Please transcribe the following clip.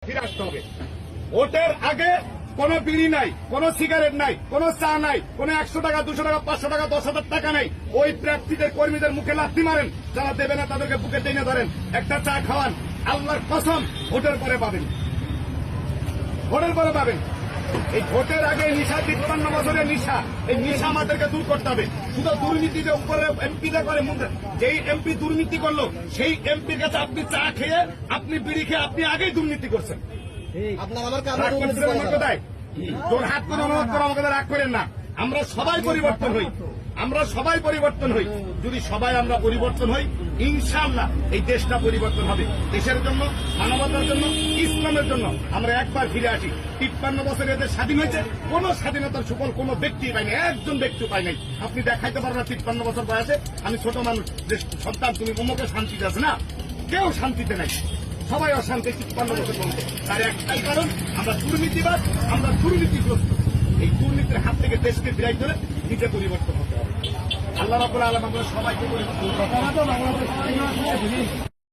ফিরে আসতে হবে। ভোটের আগে কোনো বিড়ি নাই, কোনো সিগারেট নাই, কোনো চা নাই, কোনো 100 টাকা 200 টাকা 500 টাকা 10,000 টাকা নাই। ওই প্রার্থীদের কর্মীদের মুখে লাথি মারেন, যারা দেবে না তাদেরকে বুকে টেনে ধরেন, একটা চা খাওয়ান, আল্লাহর কসম ভোটের পরে পাবেন, ভোটের পরে পাবেন। এই ভোটের আগে নিশা 53 বছরের নিশা, এই নিশা আমাদেরকে দূর করতে হবে। শুধু দুর্নীতি যে উপরে এমপিরা করে, যেই এমপি দুর্নীতি করলো সেই এমপির কাছে আপনি চা খেয়ে, আপনি বিড়ি খেয়ে আপনি আগেই দুর্নীতি করছেন। কোথায় তোর হাত করে অনুরোধ করে আমাকে রাগ করেন না। আমরা সবাই পরিবর্তন হই, আমরা সবাই পরিবর্তন হই। যদি সবাই আমরা পরিবর্তন হই, ইনশাআল্লাহ এই দেশটা পরিবর্তন হবে। দেশের জন্য, মানবতার জন্য, ইসলামের জন্য আমরা একবার ফিরে আসি। 53 বছর এদের স্বাধীন হয়েছে, কোন স্বাধীনতার সুফল কোন ব্যক্তি পায় নাই, একজন ব্যক্তি পায় নাই। আপনি দেখাইতে পারবেন না 53 বছর বয়সে আমি ছোট মানুষ, যে সন্তান তুমি অমুকে শান্তিতে আছে না, কেউ শান্তিতে নাই, সবাই অশান্তি 53 বছর বলছে। তার একটাই কারণ, আমরা দুর্নীতিবাদ, আমরা দুর্নীতিগ্রস্ত। এই দুর্নীতির হাত থেকে দেশকে ফিরাই করে নিজে পরিবর্তন হতে হবে। আল্লাহ রাব্বুল আলামিন আমরা সবাইকে পরিবর্তন